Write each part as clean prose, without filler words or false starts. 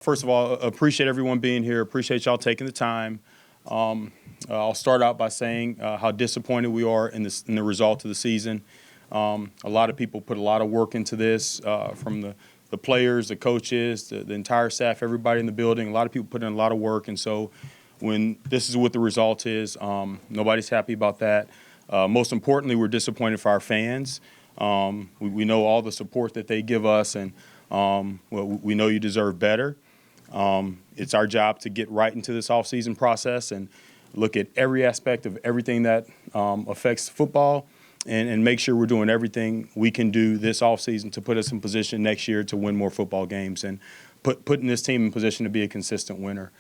First of all, appreciate everyone being here. Appreciate y'all taking the time. I'll start out by saying how disappointed we are in the result of the season. A lot of people put a lot of work into this, from the players, the coaches, the entire staff, everybody in the building. A lot of people put in a lot of work, and so when this is what the result is, nobody's happy about that. Most importantly, we're disappointed for our fans. We know all the support that they give us, and we know you deserve better. It's our job to get right into this offseason process and look at every aspect of everything that affects football and make sure we're doing everything we can do this offseason to put us in position next year to win more football games and putting this team in position to be a consistent winner.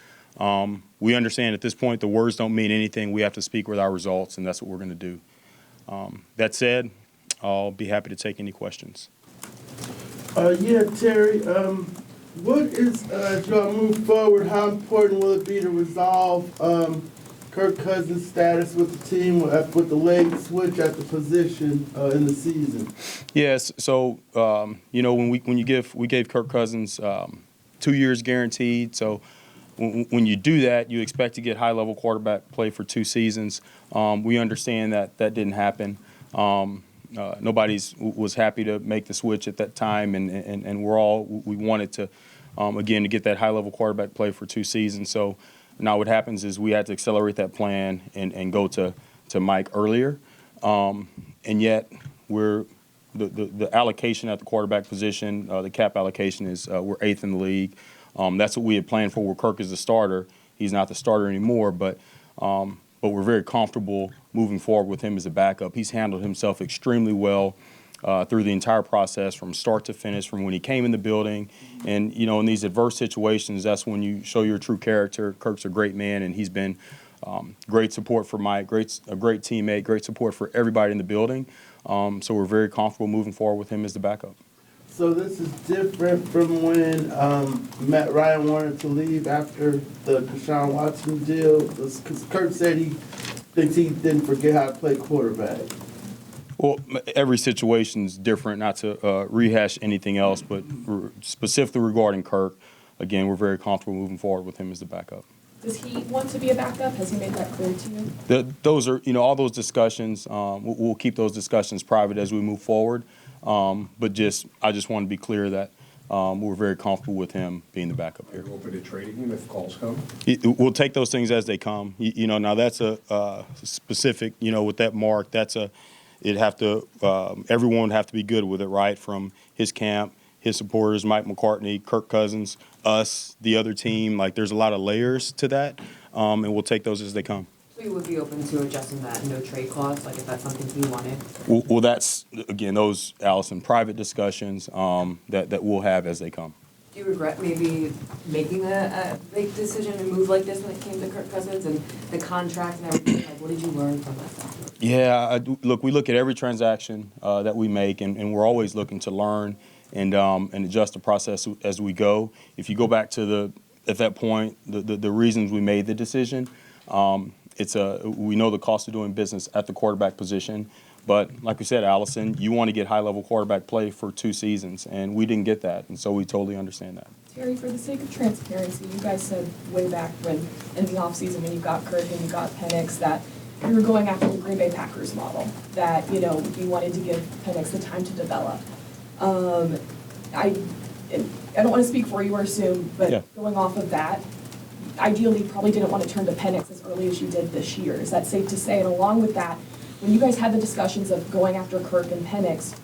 We understand at this point the words don't mean anything. We have to speak with our results, and that's what we're going to do. That said, I'll be happy to take any questions. Terry, what is, as y'all move forward, how important will it be to resolve Kirk Cousins' status with the team with the leg switch at the position in the season? Yes, so, when we gave Kirk Cousins 2 years guaranteed, so when you do that, you expect to get high-level quarterback play for 2 seasons. We understand that didn't happen. Nobody was happy to make the switch at that time, and we wanted to, again, to get that high-level quarterback play for 2 seasons. So now what happens is we had to accelerate that plan and go to Mike earlier. And yet the allocation at the quarterback position, the cap allocation is we're 8th in the league. That's what we had planned for where Kirk is the starter. He's not the starter anymore, but we're very comfortable moving forward with him as a backup. He's handled himself extremely well through the entire process from start to finish, from when he came in the building. And, in these adverse situations, that's when you show your true character. Kirk's a great man, and he's been great support for Mike, a great teammate, great support for everybody in the building. So we're very comfortable moving forward with him as the backup. So this is different from when Matt Ryan wanted to leave after the Deshaun Watson deal, because Kirk said he thinks he didn't forget how to play quarterback. Well, every situation is different, not to rehash anything else, but specifically regarding Kirk, again, we're very comfortable moving forward with him as the backup. Does he want to be a backup? Has he made that clear to you? Those are, all those discussions, we'll keep those discussions private as we move forward. But I just want to be clear that we're very comfortable with him being the backup here. Are you open to trading him if calls come? We'll take those things as they come. Now that's a specific, with that mark, everyone would have to be good with it, right? From his camp, his supporters, Mike McCartney, Kirk Cousins, us, the other team. Like, there's a lot of layers to that, and we'll take those as they come. So you would be open to adjusting that no trade clause, like if that's something he wanted? Well, that's, again, those, Allison, private discussions that we'll have as they come. Do you regret maybe making a big decision and move like this when it came to Kirk Cousins and the contract and everything? Like, what did you learn from that? Yeah, we look at every transaction that we make, and we're always looking to learn and adjust the process as we go. If you go back to at that point, the reasons we made the decision, we know the cost of doing business at the quarterback position. But like we said, Allison, you want to get high-level quarterback play for 2 seasons, and we didn't get that, and so we totally understand that. Terry, for the sake of transparency, you guys said way back when in the offseason when you got Kirk and you got Penix that you were going after the Green Bay Packers model, that, you wanted to give Penix the time to develop. I don't want to speak for you or assume, but yeah. Going off of that, ideally you probably didn't want to turn to Penix as early as you did this year. Is that safe to say? And along with that, when you guys had the discussions of going after Kirk and Penix,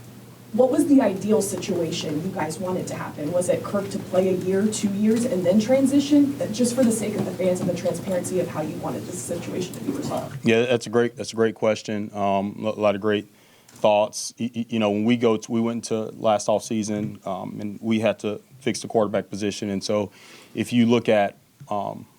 what was the ideal situation you guys wanted to happen? Was it Kirk to play a year, 2 years, and then transition? Just for the sake of the fans and the transparency of how you wanted this situation to be resolved. Yeah, that's a great question. A lot of great thoughts. When we went into last offseason, and we had to fix the quarterback position. And so if you look at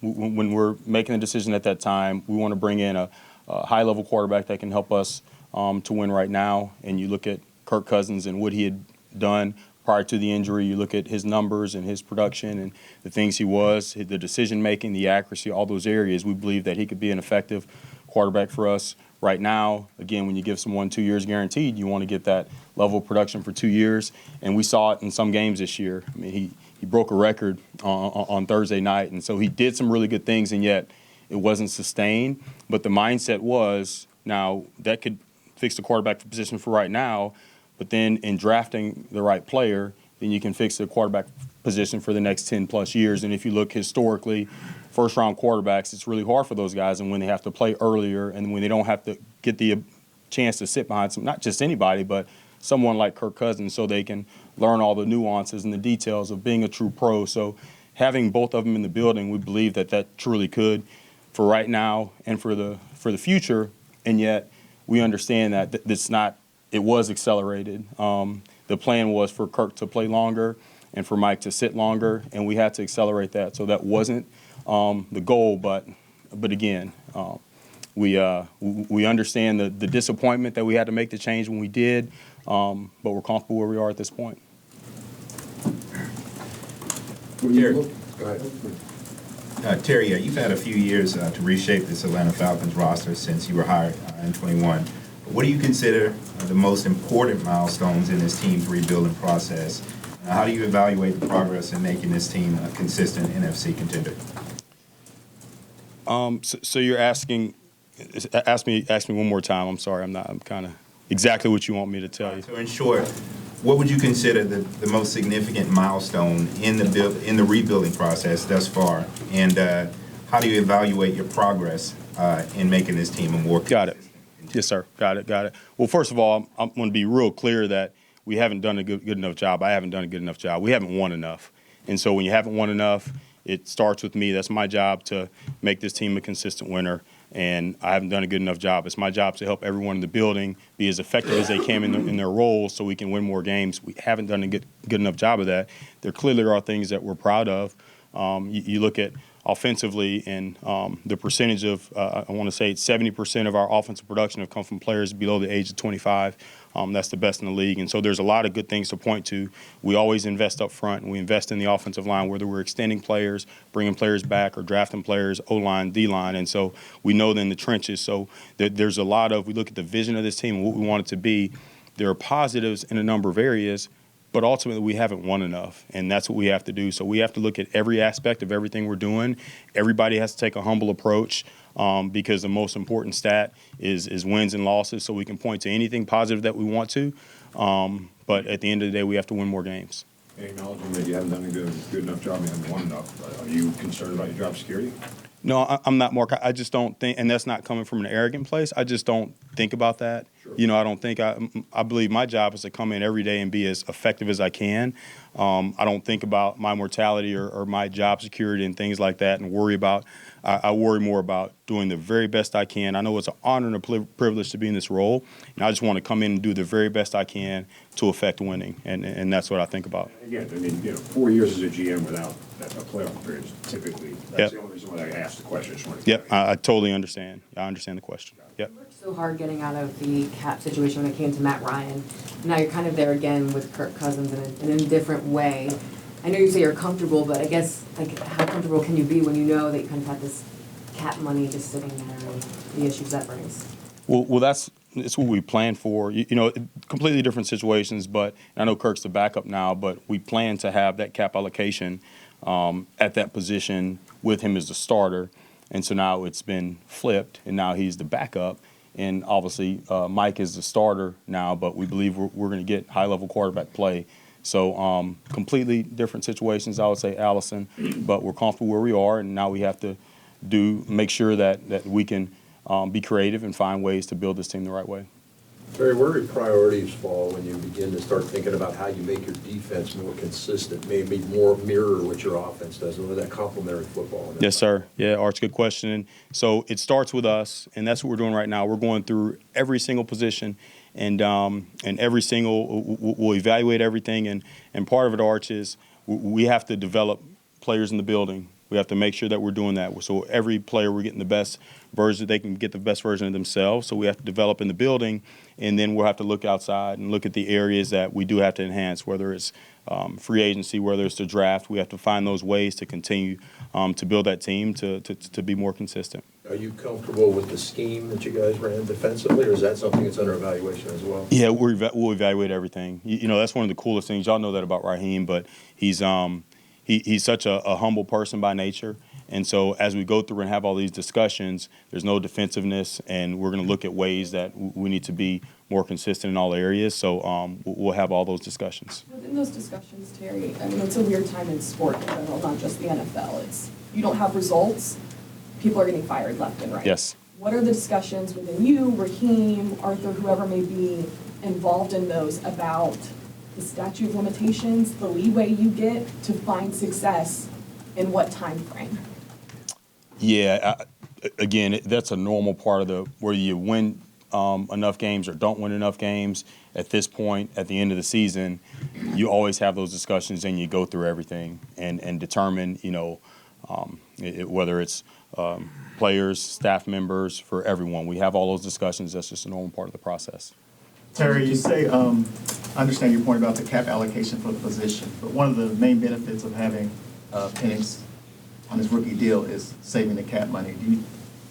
when we're making a decision at that time, we want to bring in a high-level quarterback that can help us to win right now. And you look at Kirk Cousins and what he had done prior to the injury. You look at his numbers and his production and the things he was, the decision-making, the accuracy, all those areas. We believe that he could be an effective quarterback for us right now. Again, when you give someone 2 years guaranteed, you want to get that level of production for 2 years. And we saw it in some games this year. I mean, broke a record on Thursday night, and so he did some really good things, and yet it wasn't sustained. But the mindset was, now that could fix the quarterback position for right now, but then in drafting the right player, then you can fix the quarterback position for the next 10 plus years. And if you look historically, first round quarterbacks, it's really hard for those guys, and when they have to play earlier and when they don't have to get the chance to sit behind some, not just anybody, but someone like Kirk Cousins, so they can learn all the nuances and the details of being a true pro. So having both of them in the building, we believe that truly could, for right now and for the future. And yet we understand that it was accelerated. The plan was for Kirk to play longer and for Mike to sit longer, and we had to accelerate that. So that wasn't the goal, but again, we understand the disappointment that we had to make the change when we did, but we're comfortable where we are at this point. Terry, go ahead. Terry, you've had a few years to reshape this Atlanta Falcons roster since you were hired in 21. What do you consider the most important milestones in this team's rebuilding process? How do you evaluate the progress in making this team a consistent NFC contender? So you're asking, ask me one more time. I'm sorry, I'm kind of exactly what you want me to tell you. So in short, what would you consider the most significant milestone in the rebuilding process thus far, and how do you evaluate your progress in making this team a more Got it. Yes, sir. Got it. Well, first of all, I'm going to be real clear that we haven't done a good enough job. I haven't done a good enough job. We haven't won enough. And so when you haven't won enough, it starts with me. That's my job, to make this team a consistent winner. And I haven't done a good enough job. It's my job to help everyone in the building be as effective as they can in their roles, so we can win more games. We haven't done a good enough job of that. There clearly are things that we're proud of. You look at offensively, and the percentage of, I want to say 70% of our offensive production have come from players below the age of 25. That's the best in the league. And so there's a lot of good things to point to. We always invest up front, and we invest in the offensive line, whether we're extending players, bringing players back, or drafting players, O-line, D-line. And so we know that in the trenches. So there's a lot of, we look at the vision of this team and what we want it to be. There are positives in a number of areas, but ultimately we haven't won enough, and that's what we have to do. So we have to look at every aspect of everything we're doing. Everybody has to take a humble approach, because the most important stat is wins and losses, so we can point to anything positive that we want to. But at the end of the day, we have to win more games. Acknowledging that you haven't done a good enough job, you haven't won enough, are you concerned about your job security? No, I'm not, Mark. I just don't think, and that's not coming from an arrogant place, I just don't think about that. Sure. I don't think, I believe my job is to come in every day and be as effective as I can. I don't think about my mortality or my job security and things like that and worry about, I worry more about doing the very best I can. I know it's an honor and a privilege to be in this role, and I just want to come in and do the very best I can to affect winning, and that's what I think about. Again, 4 years as a GM without a playoff appearance, typically, that's the only reason why I asked the question. Yep, I totally understand. I understand the question. Yep. You worked so hard getting out of the cap situation when it came to Matt Ryan. Now you're kind of there again with Kirk Cousins in a different way. I know you say you're comfortable, but I guess, how comfortable can you be when you know that you kind of have this cap money just sitting there and the issues that brings? Well, it's what we planned for. Completely different situations, but I know Kirk's the backup now, but we plan to have that cap allocation at that position with him as the starter. And so now it's been flipped, and now he's the backup. And obviously, Mike is the starter now, but we believe we're going to get high-level quarterback play. So completely different situations, I would say, Allison, but we're comfortable where we are, and now we have to make sure that we can be creative and find ways to build this team the right way. Terry, where do priorities fall when you begin to start thinking about how you make your defense more consistent, maybe more mirror what your offense does, and with that complementary football? Yes, sir. Yeah, Art's good question. And so it starts with us, and that's what we're doing right now. We're going through every single position, and every single we'll evaluate everything. And part of it, Arch, is we have to develop players in the building. We have to make sure that we're doing that. So every player, we're getting the best version. They can get the best version of themselves. So we have to develop in the building, and then we'll have to look outside and look at the areas that we do have to enhance, whether it's free agency, whether it's the draft. We have to find those ways to continue to build that team to be more consistent. Are you comfortable with the scheme that you guys ran defensively, or is that something that's under evaluation as well? Yeah, we'll evaluate everything. That's one of the coolest things. Y'all know that about Raheem, but he's he's such a humble person by nature. And so as we go through and have all these discussions, there's no defensiveness, and we're going to look at ways that we need to be more consistent in all areas. So we'll have all those discussions. Within those discussions, Terry, I mean, it's a weird time in sport in general, not just the NFL. It's, you don't have results, people are getting fired left and right. Yes. What are the discussions within you, Raheem, Arthur, whoever may be involved in those about the statute of limitations, the leeway you get to find success in what time frame? Yeah, again, that's a normal part of where you win enough games or don't win enough games. At this point, at the end of the season, you always have those discussions and you go through everything and determine, whether it's players, staff members, for everyone. We have all those discussions. That's just a normal part of the process. Terry, you say, I understand your point about the cap allocation for the position, but one of the main benefits of having Penix on his rookie deal is saving the cap money.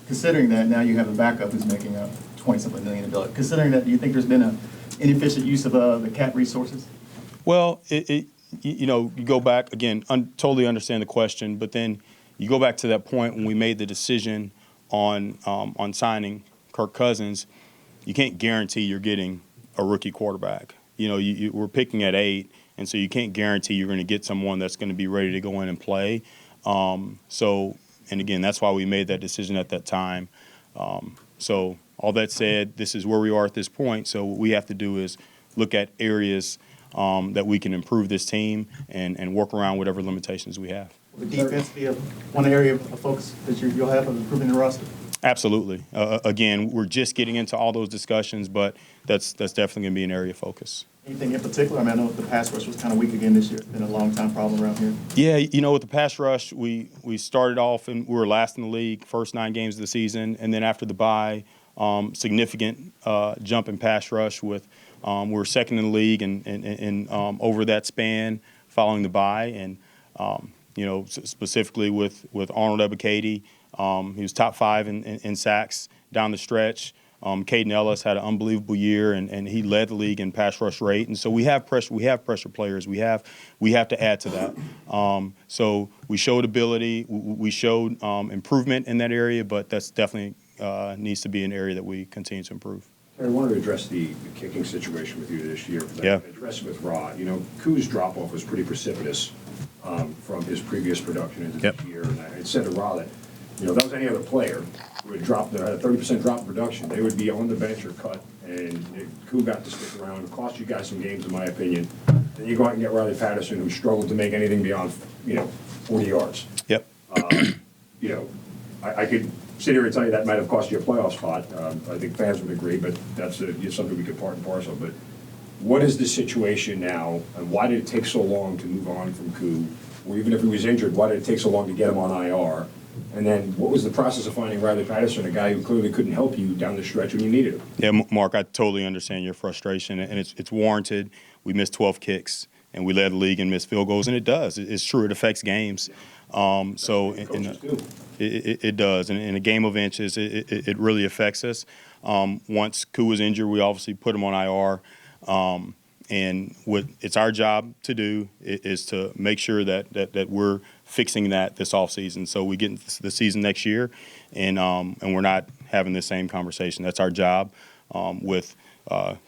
Considering that now you have a backup who's making a $20-something million, considering that, do you think there's been an inefficient use of the cap resources? Well, you go back, again, totally understand the question, but then you go back to that point when we made the decision on signing Kirk Cousins. You can't guarantee you're getting a rookie quarterback. We're picking at 8, and so you can't guarantee you're going to get someone that's going to be ready to go in and play. And again, that's why we made that decision at that time. So all that said, this is where we are at this point. So what we have to do is look at areas that we can improve this team and work around whatever limitations we have. Would defense be one area of focus that you'll have of improving the roster? Absolutely. Again, we're just getting into all those discussions, but that's definitely going to be an area of focus. Anything in particular? I mean, I know the pass rush was kind of weak again this year. It's been a long-time problem around here. Yeah, with the pass rush, we started off and we were last in the league, first 9 games of the season, and then after the bye, significant jump in pass rush with we were second in the league and over that span following the bye, and specifically with Arnold Ebiketie, he was top 5 in sacks down the stretch. Caden Ellis had an unbelievable year, and he led the league in pass rush rate. And so we have pressure players. We have to add to that. So we showed ability. We showed improvement in that area, but that's definitely needs to be an area that we continue to improve. I wanted to address the kicking situation with you this year. Yeah. I addressed it with Rod. Koo's drop-off was pretty precipitous from his previous production into this year. And I said to Rod that, if that was any other player who had had a 30% drop in production, they would be on the bench or cut, and Koo got to stick around. It cost you guys some games, in my opinion. Then you go out and get Riley Patterson, who struggled to make anything beyond, 40 yards. Yep. I could sit here and tell you that might have cost you a playoff spot. I think fans would agree, but that's something we could part and parcel. But what is the situation now, and why did it take so long to move on from Koo? Or even if he was injured, why did it take so long to get him on IR? And then what was the process of finding Riley Patterson, a guy who clearly couldn't help you down the stretch when you needed him? Yeah, Mark, I totally understand your frustration, and it's warranted. We missed 12 kicks, and we led the league in missed field goals, and it does. It's true. It affects games. It does. And in a game of inches, it really affects us. Once Koo was injured, we obviously put him on IR. And what it's our job to do is to make sure that we're fixing that this offseason. So we get into the season next year, and we're not having the same conversation. That's our job. With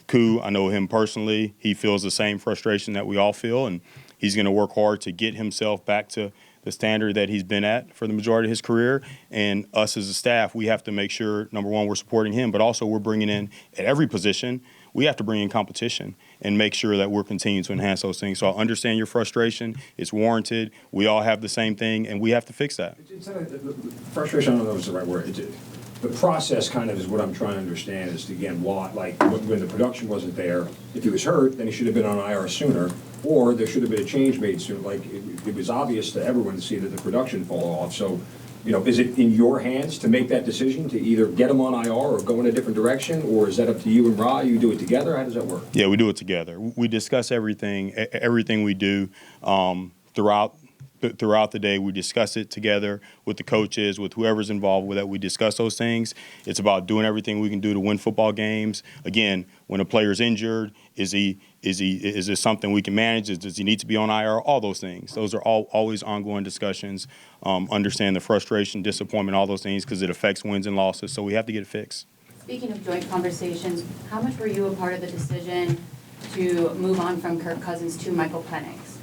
Koo, I know him personally. He feels the same frustration that we all feel, and he's going to work hard to get himself back to the standard that he's been at for the majority of his career. And us as a staff, we have to make sure, number one, we're supporting him, but also we're bringing in, at every position, we have to bring in competition and make sure that we're continuing to enhance those things. So I understand your frustration. It's warranted. We all have the same thing, and we have to fix that. Frustration, I don't know if it's the right word. The process kind of is what I'm trying to understand is, again, why, like when the production wasn't there, if he was hurt, then he should have been on IR sooner, or there should have been a change made sooner. Like it was obvious to everyone to see that the production fall off. So, is it in your hands to make that decision to either get him on IR or go in a different direction, or is that up to you and Ra? You do it together? How does that work? Yeah, we do it together. We discuss everything we do throughout throughout the day. We discuss it together with the coaches, with whoever's involved with it. We discuss those things. It's about doing everything we can do to win football games. Again, when a player's injured, is this something we can manage? Does he need to be on IR? All those things. Those are always ongoing discussions. Understand the frustration, disappointment, all those things, because it affects wins and losses. So we have to get it fixed. Speaking of joint conversations, how much were you a part of the decision to move on from Kirk Cousins to Michael Penix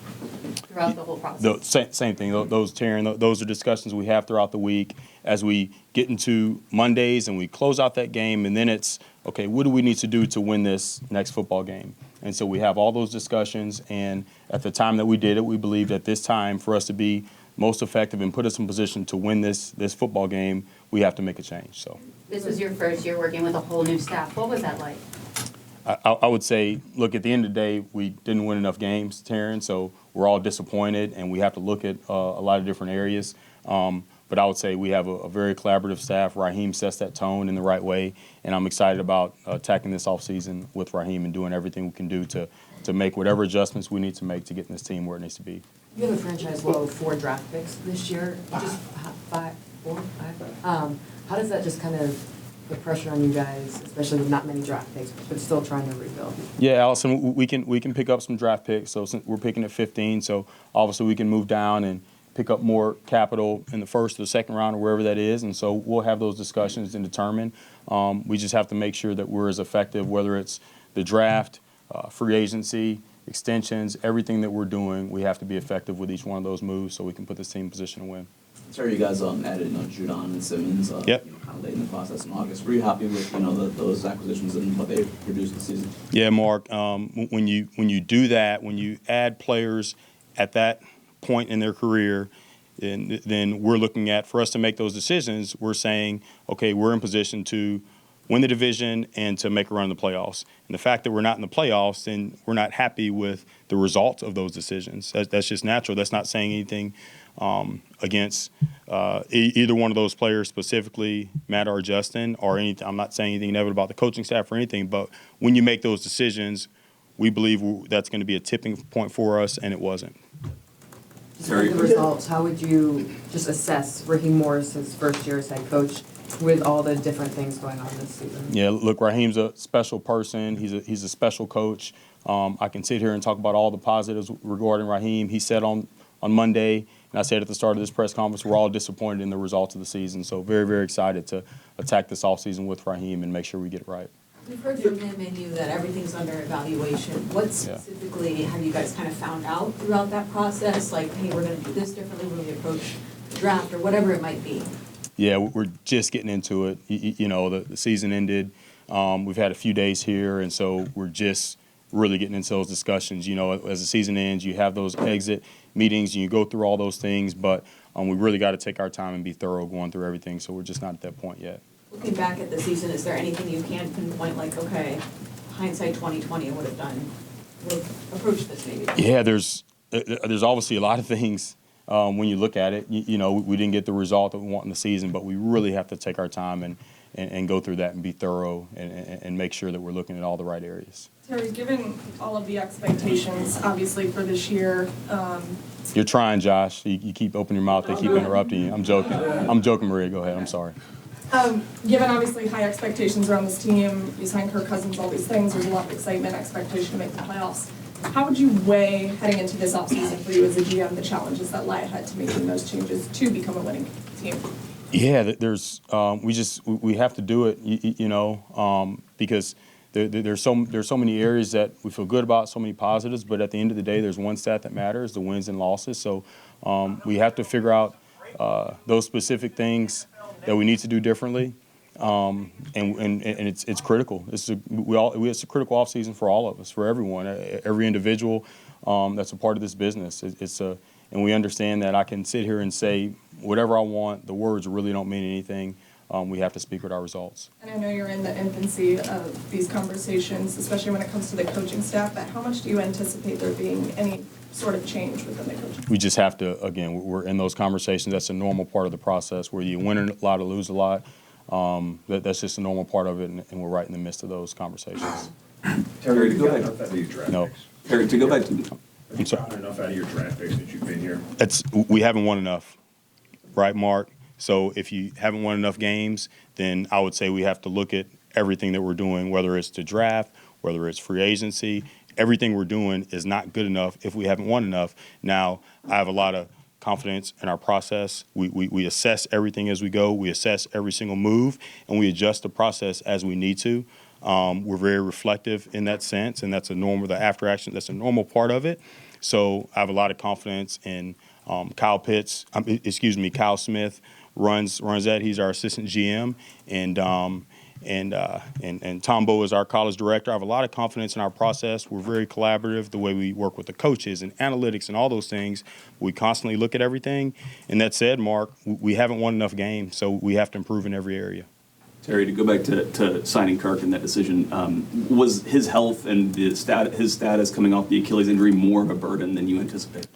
throughout the whole process? Same thing. Those, Taryn, those are discussions we have throughout the week as we get into Mondays and we close out that game, and then it's, okay, what do we need to do to win this next football game? And so we have all those discussions, and at the time that we did it, we believed at this time for us to be most effective and put us in position to win this football game, we have to make a change. So This was your first year working with a whole new staff. What was that like? I would say, look, at the end of the day, we didn't win enough games, Taryn, so we're all disappointed, and we have to look at a lot of different areas. But I would say we have a very collaborative staff. Raheem sets that tone in the right way, and I'm excited about attacking this offseason with Raheem and doing everything we can do to make whatever adjustments we need to make to get this team where it needs to be. You have a franchise low of 4 draft picks this year, just 5. How does that just kind of put pressure on you guys, especially with not many draft picks, but still trying to rebuild? Yeah, Allison, we can pick up some draft picks. So since we're picking at 15, so obviously we can move down and pick up more capital in the first or the second round or wherever that is. And so we'll have those discussions and determine. We just have to make sure that we're as effective, whether it's the draft, free agency, extensions, everything that we're doing, we have to be effective with each one of those moves so we can put this team in position to win. Sorry, you guys added Judon and Simmons Yep. kind of late in the process in August. Were you happy with those acquisitions and what they produced this season? Yeah, Mark. When you do that, when you add players at that point in their career, then we're looking at, for us to make those decisions, we're saying, okay, we're in position to win the division and to make a run in the playoffs. And the fact that we're not in the playoffs, then we're not happy with the results of those decisions. That's just natural. That's not saying anything against either one of those players specifically, Matt or Justin, or anything. I'm not saying anything negative about the coaching staff or anything, but when you make those decisions, we believe that's going to be a tipping point for us, and it wasn't. Just with the results, how would you just assess Raheem Morris's first year as head coach with all the different things going on this season? Yeah, look, Raheem's a special person. He's a special coach. I can sit here and talk about all the positives regarding Raheem. He said on Monday, and I said at the start of this press conference, we're all disappointed in the results of the season. So very, very excited to attack this offseason with Raheem and make sure we get it right. We've heard from him and you that everything's under evaluation. What specifically have you guys kind of found out throughout that process? Like, hey, we're going to do this differently when we approach the draft or whatever it might be. Yeah, we're just getting into it. The season ended. We've had a few days here, and so we're just really getting into those discussions. As the season ends, you have those exit meetings, and you go through all those things, but we really got to take our time and be thorough going through everything, so we're just not at that point yet. Looking back at the season, is there anything you can pinpoint, like, okay, hindsight 2020 would have approached this maybe? Yeah, there's obviously a lot of things when you look at it. We didn't get the result that we want in the season, but we really have to take our time and go through that and be thorough and make sure that we're looking at all the right areas. Terry, given all of the expectations, obviously, for this year. You're trying, Josh. You keep opening your mouth. They keep interrupting you. I'm joking, Maria. Go ahead. I'm sorry. Given obviously high expectations around this team, you signed Kirk Cousins, all these things, there's a lot of excitement, expectation to make the playoffs. How would you weigh heading into this offseason for you as a GM the challenges that lie ahead to making those changes to become a winning team? Yeah, we have to do it, because there's so many areas that we feel good about, so many positives, but at the end of the day, there's one stat that matters, the wins and losses. So we have to figure out those specific things that we need to do differently, and it's critical. It's a critical off season for all of us, for everyone, every individual that's a part of this business. And we understand that I can sit here and say whatever I want. The words really don't mean anything. We have to speak with our results. And I know you're in the infancy of these conversations, especially when it comes to the coaching staff, but how much do you anticipate there being any sort of change within the coaching? We just have to, again, we're in those conversations. That's a normal part of the process where you win a lot or lose a lot. That's just a normal part of it, and we're right in the midst of those conversations. Terry, to go back. No. Terry, to go back to Have you gotten enough out of your draft picks since you've been here? We haven't won enough, right, Mark? So if you haven't won enough games, then I would say we have to look at everything that we're doing, whether it's the draft, whether it's free agency. Everything we're doing is not good enough if we haven't won enough. Now, I have a lot of confidence in our process. We assess everything as we go. We assess every single move, and we adjust the process as we need to. We're very reflective in that sense, and that's the after action, that's a normal part of it. So I have a lot of confidence in Kyle Smith runs that. He's our assistant GM, and Tom Bowe is our college director. I have a lot of confidence in our process. We're very collaborative, the way we work with the coaches and analytics and all those things. We constantly look at everything. And that said, Mark, we haven't won enough games, so we have to improve in every area. Terry, to go back to signing Kirk and that decision, was his health and his status coming off the Achilles injury more of a burden than you anticipated?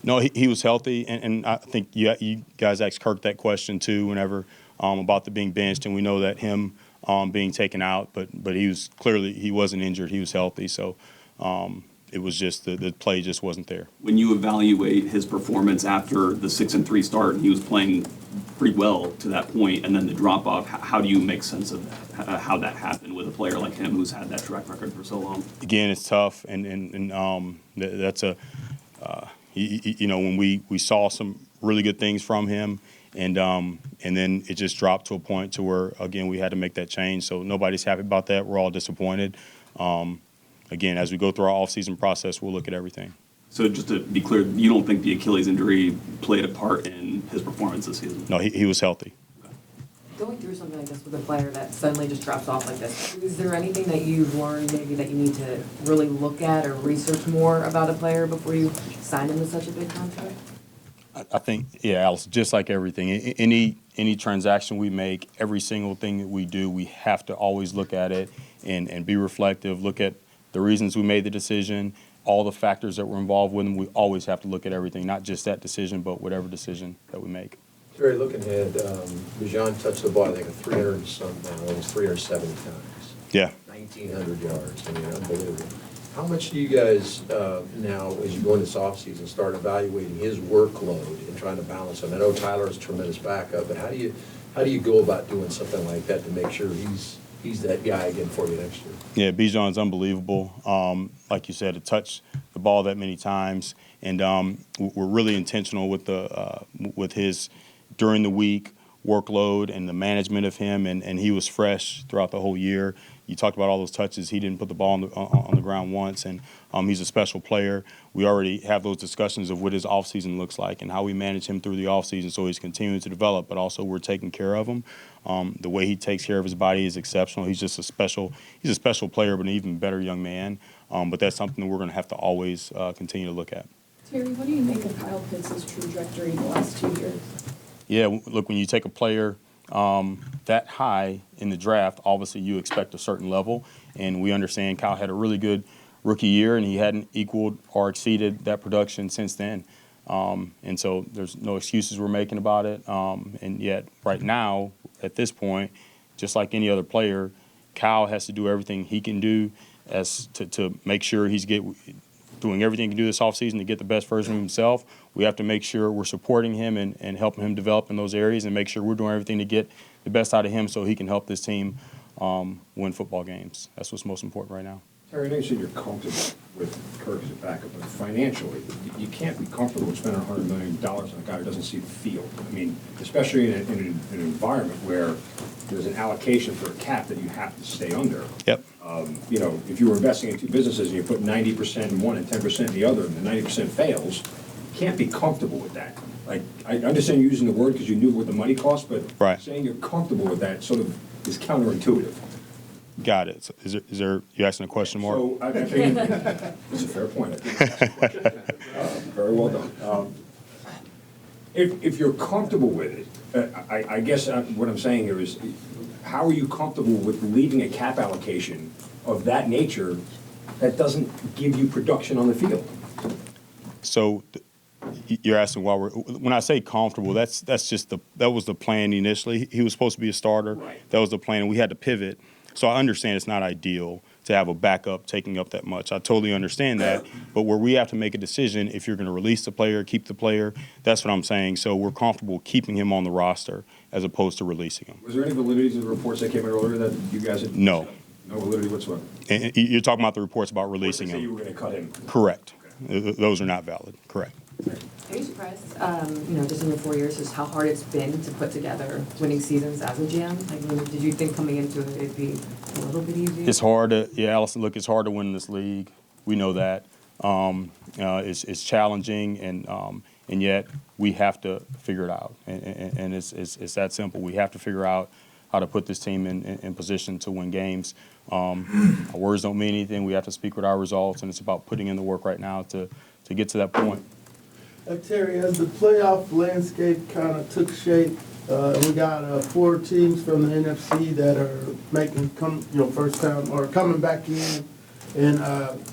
No, he was healthy, and I think you guys asked Kirk that question too whenever about the being benched, and we know that him being taken out, but he wasn't injured. He was healthy, so it was just the play just wasn't there. When you evaluate his performance after the 6-3 start, and he was playing pretty well to that point, and then the drop off, how do you make sense of that? How that happened with a player like him who's had that track record for so long? Again, it's tough, and that's a when we saw some really good things from him. And then it just dropped to a point to where, again, we had to make that change. So nobody's happy about that. We're all disappointed. Again, as we go through our off-season process, we'll look at everything. So just to be clear, you don't think the Achilles injury played a part in his performance this season? No, he was healthy. Going through something like this with a player that suddenly just drops off like this, is there anything that you've learned maybe that you need to really look at or research more about a player before you sign him to such a big contract? I think, Alice, just like everything, any transaction we make, every single thing that we do, we have to always look at it and be reflective, look at the reasons we made the decision, all the factors that were involved with them. We always have to look at everything, not just that decision, but whatever decision that we make. Terry, looking ahead, Bijan touched the ball, I think, 300 and something now, almost 370 times. Yeah. 1,900 yards, I mean, unbelievable. How much do you guys now, as you go into this offseason, start evaluating his workload and trying to balance him? I know Tyler is a tremendous backup, but how do you go about doing something like that to make sure he's that guy again for you next year? Yeah, Bijan's unbelievable. Like you said, to touch the ball that many times, and we're really intentional with his during the week workload and the management of him, and he was fresh throughout the whole year. You talked about all those touches. He didn't put the ball on the ground once, and he's a special player. We already have those discussions of what his offseason looks like and how we manage him through the offseason, so he's continuing to develop, but also we're taking care of him. The way he takes care of his body is exceptional. He's a special player, but an even better young man. But that's something that we're going to have to always continue to look at. Terry, what do you make of Kyle Pitts' trajectory the last 2 years? Yeah, look, when you take a player that high in the draft, obviously you expect a certain level, and we understand Kyle had a really good rookie year, and he hadn't equaled or exceeded that production since then. And so there's no excuses we're making about it. And yet, right now, at this point, just like any other player, Kyle has to do everything he can do to make sure he's doing everything he can do this offseason to get the best version of himself. We have to make sure we're supporting him and helping him develop in those areas, and make sure we're doing everything to get the best out of him so he can help this team win football games. That's what's most important right now. Terry, I know you said you're comfortable with Kirk as a backup, but financially, you can't be comfortable with spending $100 million on a guy who doesn't see the field. I mean, especially in an environment where there's an allocation for a cap that you have to stay under. Yep. If you were investing in two businesses and you put 90% in one and 10% in the other, and the 90% fails, you can't be comfortable with that. Like, I understand you using the word because you knew what the money cost, but right. Saying you're comfortable with that sort of is counterintuitive. Got it. So is there you asking a question, Mark? So I think it's a fair point. I think that's a question. Very well done. If you're comfortable with it, I guess what I'm saying here is, how are you comfortable with leaving a cap allocation of that nature that doesn't give you production on the field? So you're asking why when I say comfortable, that was the plan initially. He was supposed to be a starter. Right. That was the plan, and we had to pivot. So I understand it's not ideal to have a backup taking up that much. I totally understand that, but where we have to make a decision if you're going to release the player, keep the player, that's what I'm saying. So we're comfortable keeping him on the roster as opposed to releasing him. Was there any validity to the reports that came in earlier that you guys had? No. No validity whatsoever? And you're talking about the reports about releasing Reports that say you him. were going to cut him. Correct. Those are not valid. Correct. Are you surprised, just in your 4 years, just how hard it's been to put together winning seasons as a GM? Like, did you think coming into it it'd be a little bit easier? It's hard to, Allison, look, it's hard to win in this league. We know that. It's challenging, and yet we have to figure it out. And it's that simple. We have to figure out how to put this team in position to win games. Our words don't mean anything. We have to speak with our results, and it's about putting in the work right now to get to that point. Terry, as the playoff landscape kind of took shape, we got 4 teams from the NFC that are making first time or coming back in, and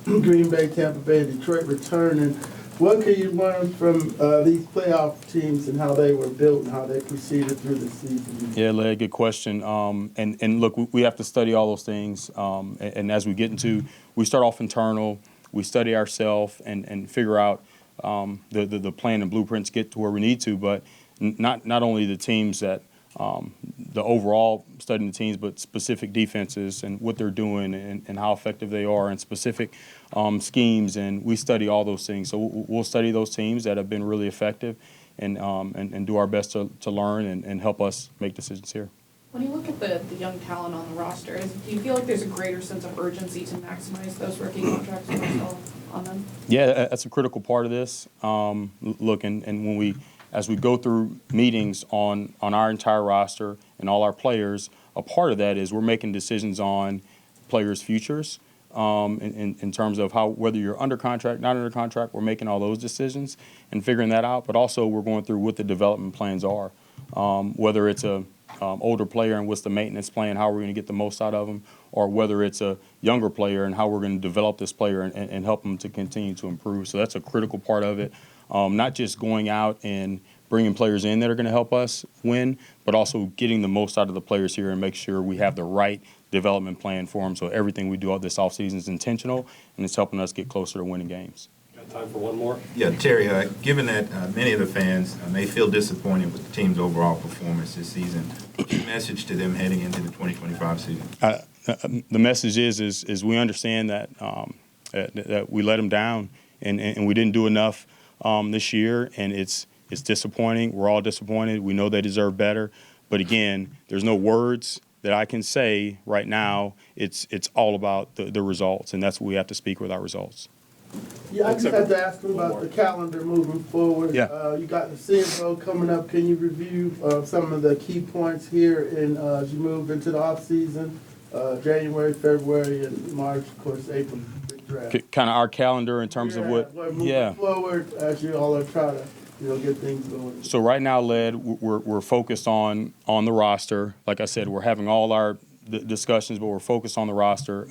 Green Bay, Tampa Bay, Detroit returning. What can you learn from these playoff teams and how they were built and how they proceeded through the season? Yeah, Larry, good question. And look, we have to study all those things. And as we get into, we start off internal, we study ourselves and figure out the plan and blueprints get to where we need to. But not only the teams that the overall studying the teams, but specific defenses and what they're doing and how effective they are and specific schemes. And we study all those things. So we'll study those teams that have been really effective and do our best to learn and help us make decisions here. When you look at the young talent on the roster, do you feel like there's a greater sense of urgency to maximize those rookie contracts on them? Yeah, that's a critical part of this. Look, and when as we go through meetings on our entire roster and all our players, a part of that is we're making decisions on players' futures in terms of whether you're under contract, not under contract. We're making all those decisions and figuring that out. But also we're going through what the development plans are, whether it's a older player and what's the maintenance plan, how we're going to get the most out of them, or whether it's a younger player and how we're going to develop this player and help them to continue to improve. So that's a critical part of it. Not just going out and bringing players in that are going to help us win, but also getting the most out of the players here and make sure we have the right development plan for them. So everything we do all this offseason is intentional, and it's helping us get closer to winning games. Got time for one more? Yeah, Terry, given that many of the fans may feel disappointed with the team's overall performance this season, what's your message to them heading into the 2025 season? The message is we understand that that we let them down and we didn't do enough this year, and it's disappointing. We're all disappointed. We know they deserve better. But again, there's no words that I can say right now. It's all about the results, and that's what we have to speak with our results. Yeah, I just had to ask him about the calendar moving forward. Yeah. You got the Senior Bowl coming up. Can you review some of the key points here as you move into the off season, January, February, and March, of course, April, big draft. Kind of our calendar in terms of what. Moving forward as you all are trying to get things going. So right now, Led, we're focused on the roster. Like I said, we're having all our discussions, but we're focused on the roster.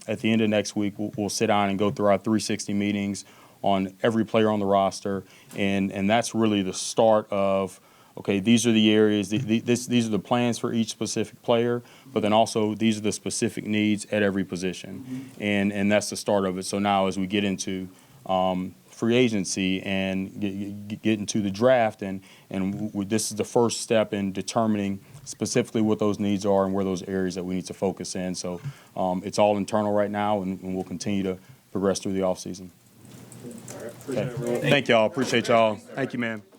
At the end of next week, we'll sit down and go through our 360 meetings on every player on the roster, and that's really the start of, okay, these are the areas, these are the plans for each specific player, but then also these are the specific needs at every position, and that's the start of it. So now as we get into free agency and get into the draft, and this is the first step in determining specifically what those needs are and where those areas that we need to focus in. So it's all internal right now, and we'll continue to progress through the offseason. All right, appreciate it, everyone. Thank y'all. Appreciate y'all. Thank you, man.